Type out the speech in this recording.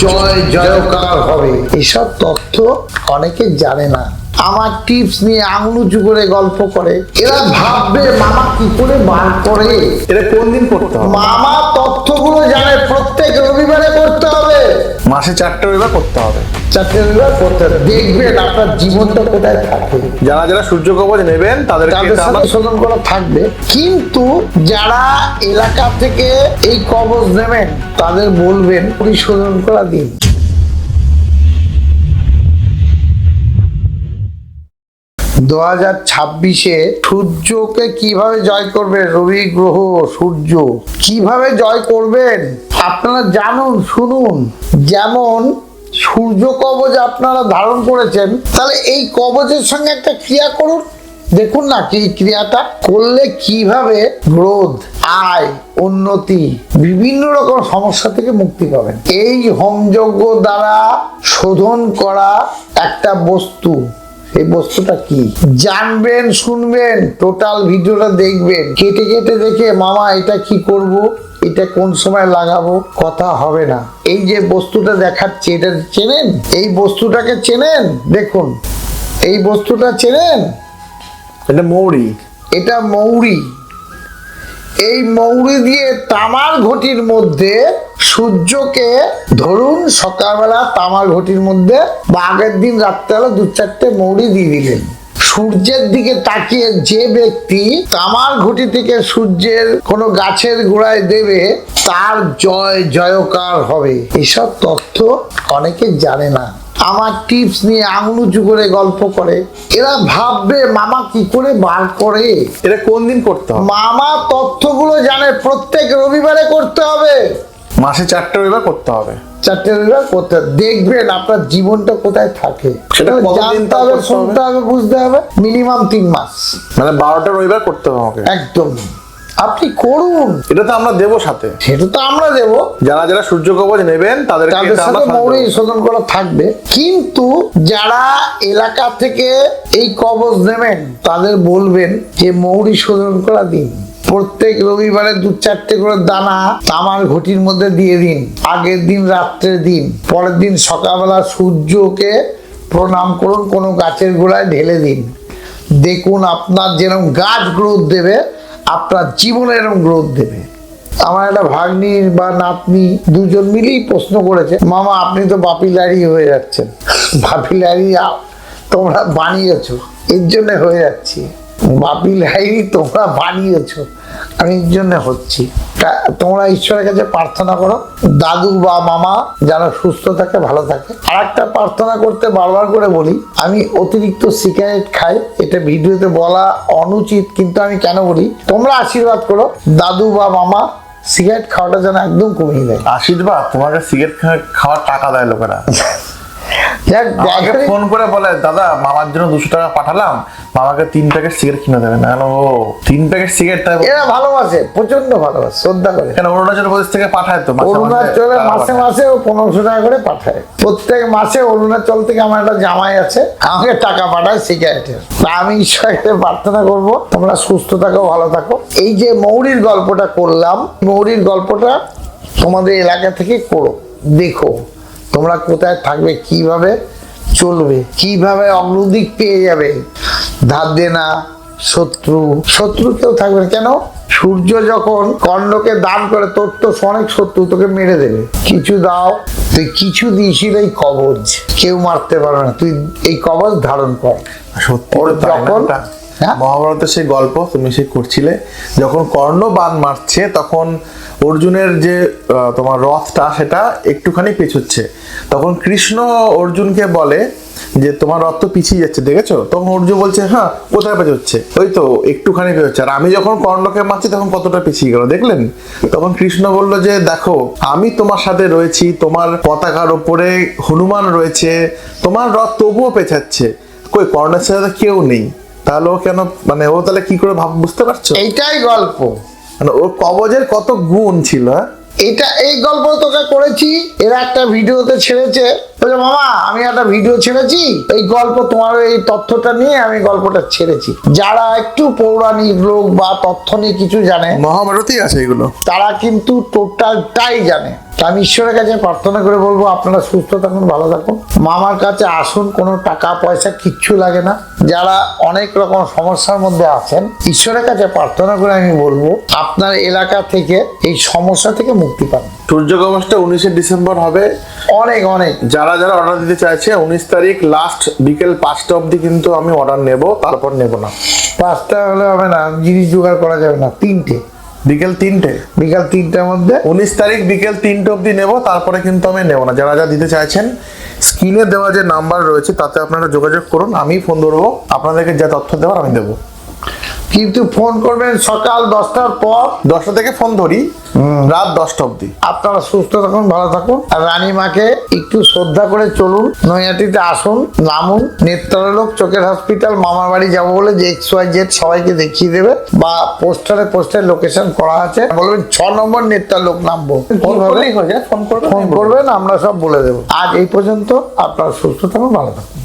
জয় জয়কার হবে। এসব তথ্য অনেকে জানে না। আমার টিপস নিয়ে আঙুল উঁচু করে গল্প করে। এরা ভাববে মামা কি করে বার করে। এটা কোন দিন করতে হবে? মামা তথ্যগুলো জানে প্রত্যেক রবিবারে করতে হবে। মাসে 4টে রবিবার করতে হবে। 4টে রবিবার করতে হবে। দেখবেন আপনার জীবনটা কোথায় থাকে। যারা যারা সূর্য কবচ নেবেন তাদের সাথে শোধন করা থাকবে, কিন্তু যারা এলাকা থেকে এই কবচ নেবেন তাদের বলবেন পরিশোধন করা দিন। দু 2026-এ সূর্যকে কিভাবে জয় করবে, রবি গ্রহ সূর্য কিভাবে জয় করবেন আপনারা জানুন, শুনুন। যেমন সূর্য কবচ আপনারা ধারণ করেছেন, তাহলে এই কবচের সঙ্গে একটা ক্রিয়া করুন, দেখুন না কি ক্রিয়াটা করলে কিভাবে গ্রোথ, আয়, উন্নতি, বিভিন্ন রকম সমস্যা থেকে মুক্তি পাবেন। এই হোমযজ্ঞ দ্বারা শোধন করা একটা বস্তু, এই বস্তুটা কি জানবেন, শুনবেন, টোটাল ভিডিওটা দেখবেন, কেটে কেটে দেখে মামা এটা কি করব, এটা কোন সময় লাগাবো, কথা হবে না। এই যে বস্তুটা দেখাচ্ছে এটা চেনেন, এই বস্তুটাকে চেনেন, দেখুন এই বস্তুটা চেনেন, এটা মৌরি, এটা মৌরি। এই মৌরি দিয়ে তামার ঘটির মধ্যে সূর্যকে ধরুন সকালবেলা তামার ঘটির মধ্যে বা আগের দিন রাত্রেবেলা 2-4টে মৌরি দিয়ে দিলেন। সূর্যের দিকে তাকিয়ে যে ব্যক্তি তামার ঘটি থেকে সূর্যের কোনো গাছের গোড়ায় দেবে তার জয় জয়কার হবে। এসব তথ্য অনেকে জানে না। আমার টিপস নিয়ে আঙুল উঁচু করে গল্প করে। এরা ভাববে মামা কি করে বার করে। এটা কোন দিন করতে হবে? মামা তথ্যগুলো জানে প্রত্যেক রবিবারে করতে হবে। মাসে 4টে রবিবার করতে হবে। 4টে রবিবার করতে হবে। দেখবেন আপনার জীবনটা কোথায় থাকে। সেটা কতদিন জানতে হবে, শুনতে হবে, বুঝতে হবে। মিনিমাম 3 মাস, মানে 12টা রবিবার করতে হবে আমাকে। একদম আপনি করুন। এটা তো আমরা দেবো সাথে, সেটা তো আমরা দেবো। যারা যারা সূর্য কবচ নেবেন তাদের সাথে মৌরি শোধন করা থাকবে, কিন্তু যারা এলাকা থেকে এই কবচ নেবেন তাদের বলবেন যে মৌরি শোধন করা দিন। প্রত্যেক রবিবারে 2-4টে করে দানা তামার ঘটির মধ্যে দিয়ে দিন। আগের দিন রাত্রে দিন, পরের দিন সকালবেলা সূর্যকে প্রণাম করুন, কোনো গাছের গোড়ায় ঢেলে দিন। দেখুন আপনার যেরকম গাছ গ্রোথ দেবে, আপনার জীবনে এরকম গ্রোথ দেবে। আমার একটা ভাগ্নি বা নাতনি দুজন মিলেই প্রশ্ন করেছে, মামা আপনি তো বাপিলারি হয়ে যাচ্ছেন। বাপিলারি তোমরা বানিয়েছো, এর জন্য হয়ে যাচ্ছি। বাপিলারি তোমরা বানিয়েছো, আমি এর জন্য হচ্ছি। তোমরা ঈশ্বরের কাছে প্রার্থনা করো দাদু বা মামা যেন সুস্থ থাকে, ভালো থাকে। আর একটা প্রার্থনা করতে বারবার করে বলি, আমি অতিরিক্ত সিগারেট খাই, এটা ভিডিওতে বলা অনুচিত, কিন্তু আমি কেন বলি, তোমরা আশীর্বাদ করো দাদু বা মামা সিগারেট খাওয়াটা যেন একদম কমিয়ে দেয়। আশীর্বাদ? তোমাকে সিগারেট খাওয়ার টাকা দেয় লোকেরা। আমাকে ফোন করে বলে, দাদা মামার জন্য 200 টাকা পাঠালাম, মামাকে 3 প্যাকেট সিগারেট কিনে দেবেন। কেন? ও 3 প্যাকেট সিগারেট? এরা ভালোবাসে, প্রচন্ড ভালোবাসে, শ্রদ্ধা করে। কেন? অরুণাচল প্রদেশ থেকে পাঠায় তো, অরুণাচলে মাসে মাসে ও 1500 টাকা করে পাঠায়। প্রত্যেক মাসে অরুণাচল থেকে আমার একটা জামাই আছে, আমাকে টাকা পাঠায় সিগারেটের। আমি ঈশ্বরকে প্রার্থনা করবো তোমরা সুস্থ থাকো, ভালো থাকো। এই যে মৌরির গল্পটা করলাম, মৌরির গল্পটা তোমাদের এলাকা থেকে করো, দেখো তোমরা কোথায় থাকবে, কিভাবে চলবে, কিভাবে অগ্রদিক পেয়ে যাবে। ধার দেনা, শত্রু কেউ থাকবে না। কেন? সূর্য যখন কর্ণকে দান করে, তোর তো অনেক শত্রু তোকে মেরে দেবে। কিছু দাও, তুই কিছু দিয়েছিল এই কবচ, কেউ মারতে পারবে না, তুই এই কবচ ধারণ কর। সত্যি যখন মহাভারতের সেই গল্প তুমি সেই করছিলে, যখন কর্ণ বাণ মারছে তখন অর্জুনের যে তোমার রথটা সেটা একটুখানি পেছুচ্ছে, তখন কৃষ্ণ অর্জুনকে বলে যে তোমার রথ তো পিছিয়ে যাচ্ছে, দেখেছো? তখন অর্জুন বলছে, হ্যাঁ কোথায় পেছচ্ছে, ওই তো একটুখানি পেছচ্ছে। আর আমি যখন কর্ণকে মারছি তখন কতটা পিছিয়ে গেল দেখলেন? তখন কৃষ্ণ বলল যে দেখো আমি তোমার সাথে রয়েছি, তোমার পতাকার ওপরে হনুমান রয়েছে, তোমার রথ তবুও পেছাচ্ছে, কই কর্ণের সাথে কেউ নেই। তাহলে ও কেন, মানে ও তাহলে কি করে বুঝতে পারছো? এইটাই গল্প। মানে ওর কবজের কত গুণ ছিল। এই গল্প তোকে করেছি, এরা একটা ভিডিওতে ছেড়েছে, বলে মামা আমি একটা ভিডিও ছেড়েছি, এই গল্প তোমার এই তথ্যটা নিয়ে আমি গল্পটা ছেড়েছি। যারা একটু পৌরাণিক লোক বা তথ্য নিয়ে কিছু জানে, মহাভারতই আছে এগুলো, তারা কিন্তু টোটালটাই জানে। তা আমি ঈশ্বরের কাছে প্রার্থনা করে বলবো আপনারা সুস্থ থাকুন, ভালো থাকুন, মামার কাছে আসুন, কোনো টাকা পয়সা কিচ্ছু লাগে না। যারা অনেক রকম সমস্যার মধ্যে আছেন, ঈশ্বরের কাছে প্রার্থনা করে আমি বলবো আপনার এলাকা থেকে এই সমস্যা থেকে মুক্তি পান। সূর্য কবচটা 19শে ডিসেম্বর হবে। অনেক অনেক যারা অর্ডার দিতে চাইছে 19 তারিখ লাস্ট বিকেল 5টা অবধি কিন্তু আমি অর্ডার নেব, তারপর নেব না। 5টা হলে হবে না, জিনিস জোগাড় করা যাবে না। 3টে, বিকেল 3টে, বিকাল 3টার মধ্যে 19 তারিখ বিকেল 3টে অবধি নেব, তারপরে কিন্তু আমি নেব না। যারা দিতে চাইছেন স্ক্রিনে দেওয়া যে নাম্বার রয়েছে তাতে আপনারা যোগাযোগ করুন, আমি ফোন ধরবো, আপনাদেরকে যা তথ্য দেওয়ার আমি দেবো। কিন্তু ফোন করবেন সকাল 10টার পর। 10টা থেকে ফোন ধরি, রাত 10টা অবধি। আপনারা সুস্থ থাকুন, ভালো থাকুন, আর রানীমাকে একটু শ্রদ্ধা করে চলুন। নৈহাটিতে আসুন, নামুন, নেত্রালোক চোখের হসপিটাল, মামার বাড়ি যাবো বলে যে XYZ সবাইকে দেখিয়ে দেবে, বা পোস্টারে লোকেশন করা আছে, বলবেন 6 নম্বর নেত্রালোক নামবো, ফোন করলেই হয়ে যায়, ফোন করবেন, ফোন করবেন, আমরা সব বলে দেবো। আজ এই পর্যন্ত, আপনারা সুস্থ থাকুন, ভালো থাকুন।